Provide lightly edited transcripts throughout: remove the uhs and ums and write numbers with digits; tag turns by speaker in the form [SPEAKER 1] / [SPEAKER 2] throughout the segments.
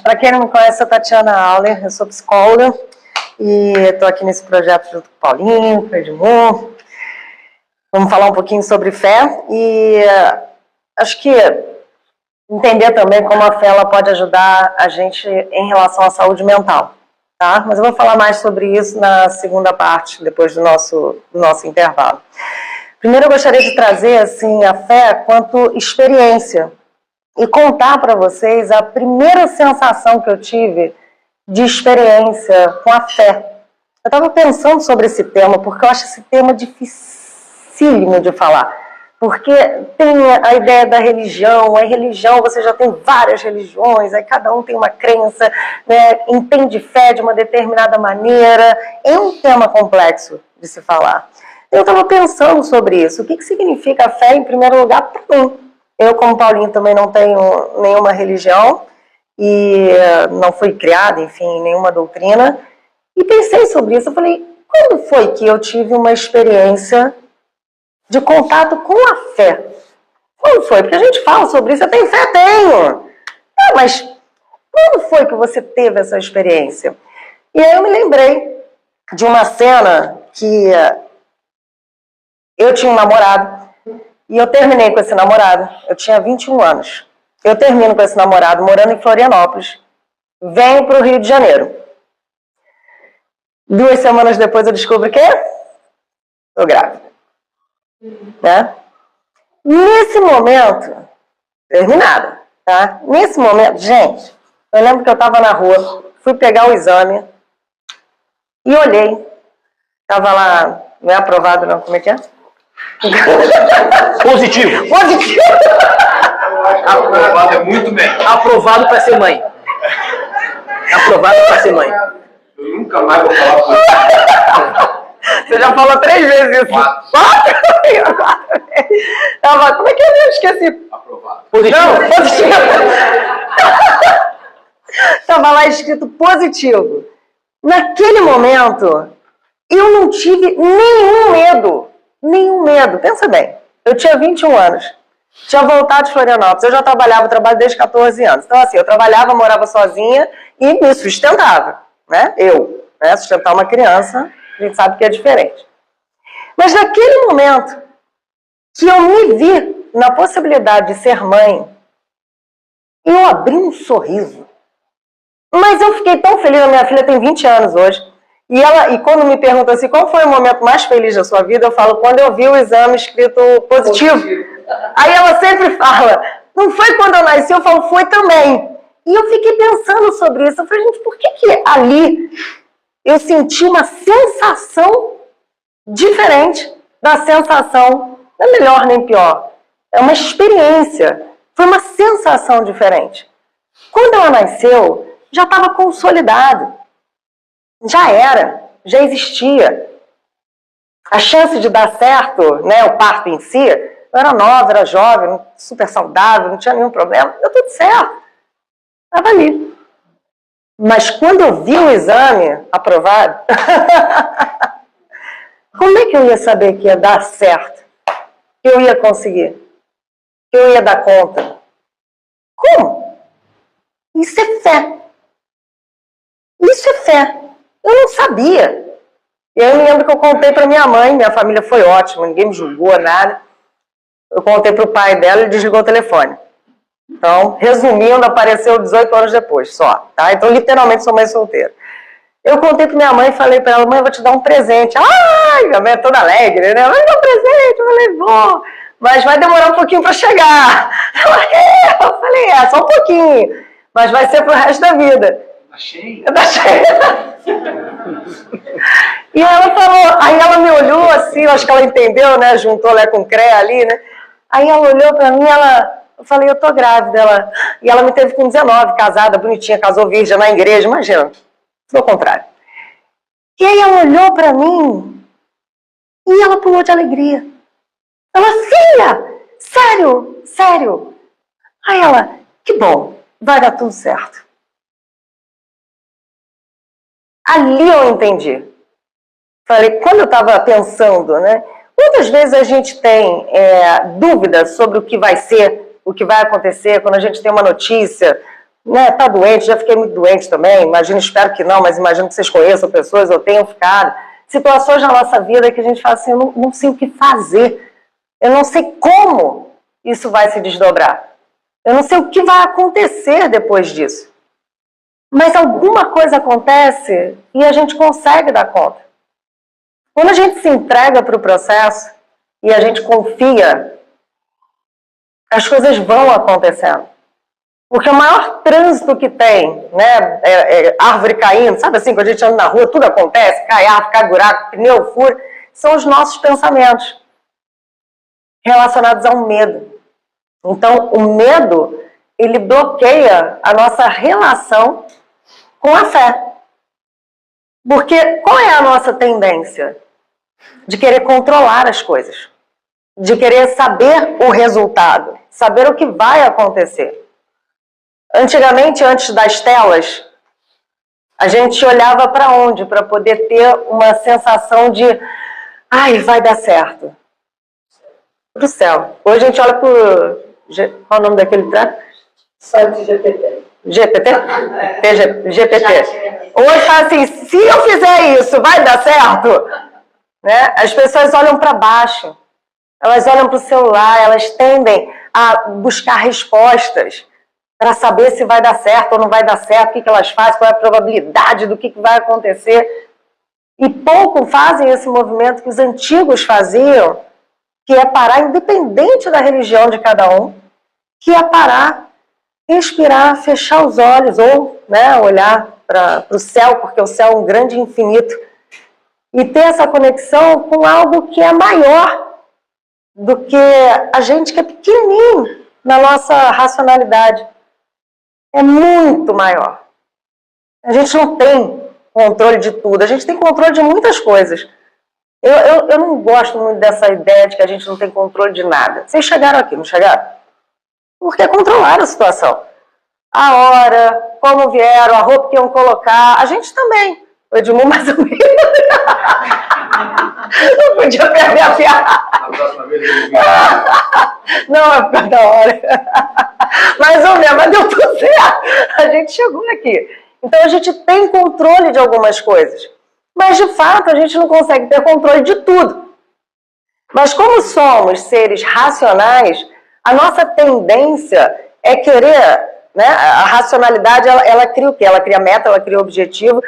[SPEAKER 1] Para quem não me conhece, eu sou Tatiana Auler, eu sou psicóloga e estou aqui nesse projeto junto com o Paulinho, com o Edmur. Vamos falar um pouquinho sobre fé e acho que entender também como a fé ela pode ajudar a gente em relação à saúde mental, tá? Mas eu vou falar mais sobre isso na segunda parte, depois do nosso intervalo. Primeiro eu gostaria de trazer assim, a fé quanto experiência e contar para vocês a primeira sensação que eu tive de experiência com a fé. Eu estava pensando sobre esse tema, porque eu acho esse tema dificílimo de falar. Porque tem a ideia da religião, a religião, você já tem várias religiões, aí cada um tem uma crença, né, entende fé de uma determinada maneira. É um tema complexo de se falar. Eu estava pensando sobre isso. O que significa a fé, em primeiro lugar, para mim? Eu, como Paulinho, também não tenho nenhuma religião e não fui criada, enfim, em nenhuma doutrina. E pensei sobre isso. Eu falei, quando foi que eu tive uma experiência de contato com a fé? Quando foi? Porque a gente fala sobre isso. Eu tenho fé? Tenho. Ah, mas quando foi que você teve essa experiência? E aí eu me lembrei de uma cena que eu tinha um namorado. E eu terminei com esse namorado, eu tinha 21 anos. Eu termino com esse namorado morando em Florianópolis, venho para o Rio de Janeiro. 2 semanas depois eu descubro que estou grávida. Né? Nesse momento, terminada, tá? Nesse momento, gente, eu lembro que eu estava na rua, fui pegar o exame e olhei. Estava lá, não é aprovado não, como é que é?
[SPEAKER 2] Positivo.
[SPEAKER 1] Positivo.
[SPEAKER 2] Aprovado é muito bem.
[SPEAKER 3] Aprovado para ser mãe. Aprovado para ser mãe.
[SPEAKER 2] Eu nunca mais vou falar positivo.
[SPEAKER 1] Você já falou 3 vezes isso. 4? Como é que eu esqueci?
[SPEAKER 2] Aprovado.
[SPEAKER 3] Positivo.
[SPEAKER 1] Não, positivo. Estava lá escrito positivo. Naquele momento, eu não tive nenhum medo. Nenhum medo. Pensa bem, eu tinha 21 anos, tinha voltado de Florianópolis, eu já trabalho desde 14 anos. Então assim, eu trabalhava, morava sozinha e me sustentava, né? Sustentar uma criança, a gente sabe que é diferente. Mas naquele momento que eu me vi na possibilidade de ser mãe, eu abri um sorriso. Mas eu fiquei tão feliz, a minha filha tem 20 anos hoje. E quando me pergunta assim, qual foi o momento mais feliz da sua vida, eu falo, quando eu vi o exame escrito positivo. Aí ela sempre fala, não foi quando eu nasci, eu falo, foi também. E eu fiquei pensando sobre isso, eu falei, gente, por que ali eu senti uma sensação diferente da sensação, não é melhor nem pior, é uma experiência, foi uma sensação diferente. Quando ela nasceu, já estava consolidado. Já existia. A chance de dar certo, né, o parto em si, eu era nova, era jovem, super saudável, não tinha nenhum problema, deu tudo certo. Estava ali. Mas quando eu vi o exame aprovado, como é que eu ia saber que ia dar certo? Que eu ia conseguir? Que eu ia dar conta? Como? Isso é fé. Isso é fé. Eu não sabia. E aí eu me lembro que eu contei para minha mãe, minha família foi ótima, ninguém me julgou, nada. Eu contei para o pai dela e ele desligou o telefone. Então, resumindo, apareceu 18 anos depois, só. Tá? Então, literalmente, sou mãe solteira. Eu contei para minha mãe e falei para ela, mãe, eu vou te dar um presente. Ai, minha mãe é toda alegre, né? Vai me dar um presente. Eu falei, vou, mas vai demorar um pouquinho para chegar. Eu falei, só um pouquinho, mas vai ser pro resto da vida.
[SPEAKER 2] Tá cheio?
[SPEAKER 1] Tá cheio. E ela falou, aí ela me olhou assim, acho que ela entendeu, né? Juntou Lé com Cré ali, né? Aí ela olhou pra mim, eu falei, eu tô grávida. E ela me teve com 19, casada, bonitinha, casou virgem na igreja, imagina. Foi o contrário. E aí ela olhou pra mim e ela pulou de alegria. Ela, filha, sério, sério. Aí ela, que bom, vai dar tudo certo. Ali eu entendi. Falei, quando eu estava pensando, né? Muitas vezes a gente tem dúvidas sobre o que vai ser, o que vai acontecer, quando a gente tem uma notícia, né, tá doente, já fiquei muito doente também, imagino, espero que não, mas imagino que vocês conheçam pessoas, eu tenho ficado. Situações na nossa vida que a gente fala assim, eu não sei o que fazer, eu não sei como isso vai se desdobrar, eu não sei o que vai acontecer depois disso. Mas alguma coisa acontece e a gente consegue dar conta. Quando a gente se entrega para o processo e a gente confia, as coisas vão acontecendo. Porque o maior trânsito que tem, né, árvore caindo, sabe assim, quando a gente anda na rua, tudo acontece, cai árvore, cai buraco, pneu fura, são os nossos pensamentos relacionados ao medo. Então, o medo, ele bloqueia a nossa relação com a fé. Porque qual é a nossa tendência? De querer controlar as coisas, de querer saber o resultado, saber o que vai acontecer. Antigamente, antes das telas, a gente olhava para onde? Para poder ter uma sensação de ai, vai dar certo. Para o céu. Hoje a gente olha para o... Qual é o nome daquele treco?
[SPEAKER 2] Site GPT.
[SPEAKER 1] GPT? GPT. Hoje fala assim, se eu fizer isso, vai dar certo? Né? As pessoas olham para baixo, elas olham para o celular, elas tendem a buscar respostas para saber se vai dar certo ou não vai dar certo, o que elas fazem, qual é a probabilidade do que vai acontecer. E pouco fazem esse movimento que os antigos faziam, que é parar, independente da religião de cada um, que é parar, respirar, fechar os olhos, ou né, olhar para o céu, porque o céu é um grande infinito, e ter essa conexão com algo que é maior do que a gente que é pequenininho na nossa racionalidade. É muito maior. A gente não tem controle de tudo, a gente tem controle de muitas coisas. Eu não gosto muito dessa ideia de que a gente não tem controle de nada. Vocês chegaram aqui, não chegaram? Porque controlaram a situação. A hora, como vieram, a roupa que iam colocar, a gente também. O Edmundo mais ou menos. Não podia perder a piada.
[SPEAKER 2] Na próxima vez ele vem.
[SPEAKER 1] Não, é por causa da hora. Mais ou menos, mas deu tudo certo. A gente chegou aqui. Então a gente tem controle de algumas coisas. Mas de fato a gente não consegue ter controle de tudo. Mas como somos seres racionais, a nossa tendência é querer, né? A racionalidade, ela cria o quê? Ela cria meta, ela cria objetivo,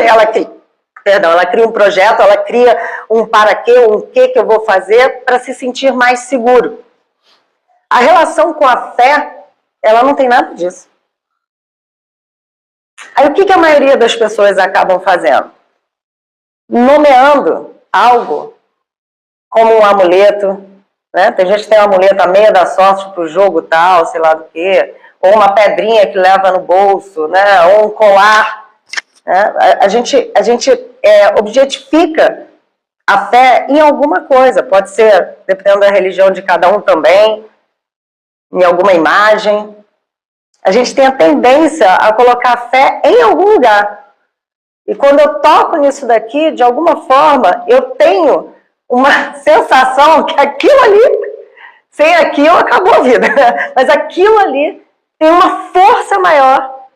[SPEAKER 1] ela cria um projeto, ela cria um para quê, um que eu vou fazer para se sentir mais seguro. A relação com a fé, ela não tem nada disso. Aí o que a maioria das pessoas acabam fazendo? Nomeando algo como um amuleto, né? Tem gente que tem um amuleto, a meia da sorte para o jogo tal, sei lá do que, ou uma pedrinha que leva no bolso, né? Ou um colar. Né? A gente objetifica a fé em alguma coisa, pode ser, dependendo da religião de cada um também, em alguma imagem. A gente tem a tendência a colocar a fé em algum lugar. E quando eu toco nisso daqui, de alguma forma, eu tenho uma sensação que aquilo ali, sem aquilo, acabou a vida. Mas aquilo ali tem uma força maior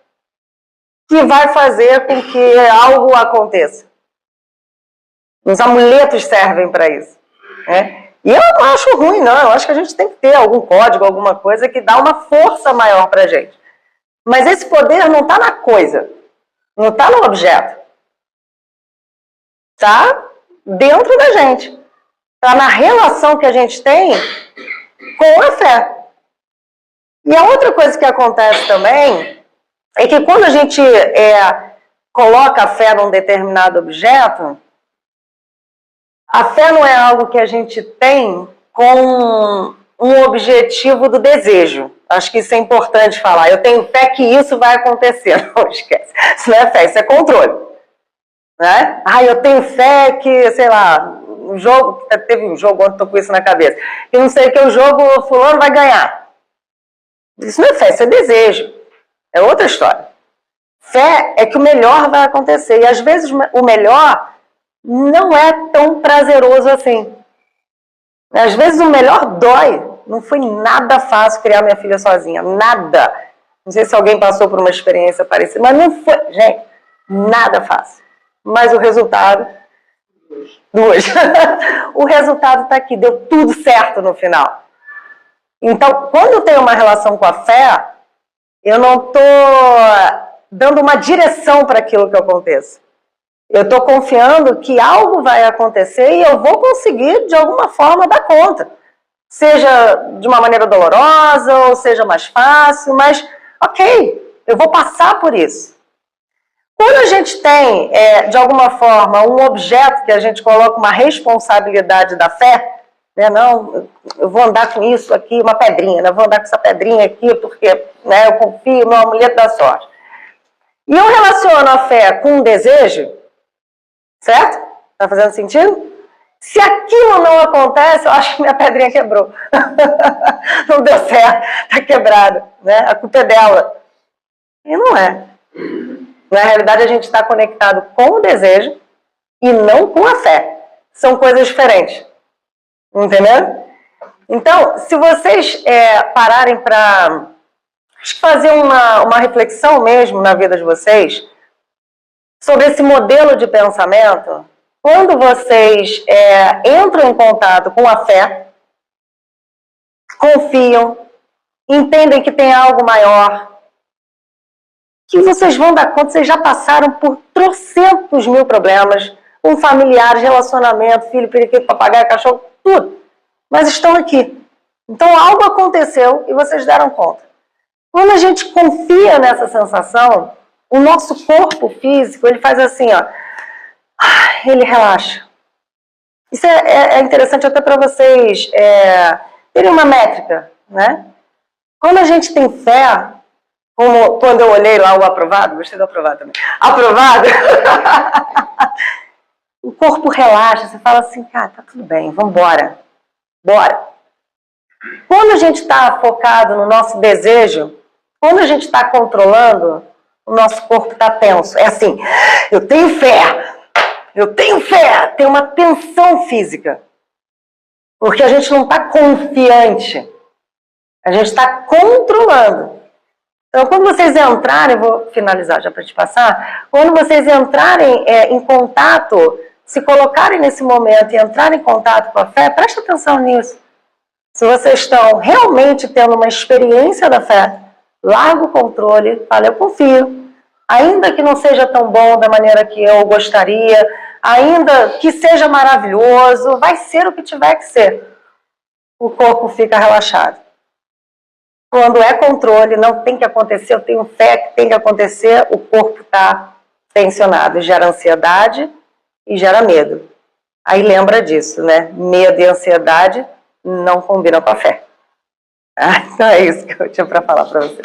[SPEAKER 1] que vai fazer com que algo aconteça. Os amuletos servem para isso. Né? E eu não acho ruim, não. Eu acho que a gente tem que ter algum código, alguma coisa que dá uma força maior para a gente. Mas esse poder não está na coisa, não está no objeto. Está dentro da gente. Está na relação que a gente tem com a fé. E a outra coisa que acontece também é que quando a gente coloca a fé num determinado objeto, a fé não é algo que a gente tem com um objetivo do desejo. Acho que isso é importante falar. Eu tenho fé que isso vai acontecer. Não esquece. Isso não é fé, isso é controle. Né? Eu tenho fé que, sei lá, um jogo, teve um jogo ontem, estou com isso na cabeça, e não sei que o jogo fulano vai ganhar. Isso não é fé, isso é desejo. É outra história. Fé é que o melhor vai acontecer. E às vezes o melhor não é tão prazeroso assim. Às vezes o melhor dói. Não foi nada fácil criar minha filha sozinha. Nada. Não sei se alguém passou por uma experiência parecida, mas não foi, gente, nada fácil. Mas o resultado, o resultado está aqui, deu tudo certo no final. Então, quando eu tenho uma relação com a fé, eu não estou dando uma direção para aquilo que aconteça. Eu estou confiando que algo vai acontecer e eu vou conseguir, de alguma forma, dar conta. Seja de uma maneira dolorosa, ou seja mais fácil, mas, ok, eu vou passar por isso. Quando a gente tem, de alguma forma, um objeto que a gente coloca uma responsabilidade da fé, né, não, eu vou andar com isso aqui, uma pedrinha, né, eu vou andar com essa pedrinha aqui porque, né, eu confio no amuleto da sorte. E eu relaciono a fé com um desejo, certo? Tá fazendo sentido? Se aquilo não acontece, eu acho que minha pedrinha quebrou. Não deu certo, tá quebrada, né? A culpa é dela. E não é. Na realidade, a gente está conectado com o desejo e não com a fé. São coisas diferentes. Entendeu? Então, se vocês pararem para fazer uma reflexão mesmo na vida de vocês sobre esse modelo de pensamento, quando vocês entram em contato com a fé, confiam, entendem que tem algo maior, que vocês vão dar conta, vocês já passaram por trocentos mil problemas, com familiares, relacionamento, filho, periquito, papagaio, cachorro, tudo. Mas estão aqui. Então algo aconteceu e vocês deram conta. Quando a gente confia nessa sensação, o nosso corpo físico, ele faz assim, ó, ele relaxa. Isso é interessante até para vocês terem uma métrica, né? Quando a gente tem fé, como quando eu olhei lá o aprovado, gostei do aprovado também, aprovado, o corpo relaxa, você fala assim, cara, tá tudo bem, vamos embora, bora. Quando a gente está focado no nosso desejo, quando a gente está controlando, o nosso corpo está tenso. É assim, eu tenho fé, tem uma tensão física. Porque a gente não está confiante, a gente está controlando. Então, quando vocês entrarem, vou finalizar já para te passar, quando vocês entrarem em contato, se colocarem nesse momento e entrarem em contato com a fé, preste atenção nisso. Se vocês estão realmente tendo uma experiência da fé, larga o controle, fala, eu confio. Ainda que não seja tão bom da maneira que eu gostaria, ainda que seja maravilhoso, vai ser o que tiver que ser. O corpo fica relaxado. Quando é controle, não tem que acontecer, eu tenho fé que tem que acontecer, o corpo está tensionado, gera ansiedade e gera medo. Aí lembra disso, né? Medo e ansiedade não combinam com a fé. Então é isso que eu tinha para falar para vocês.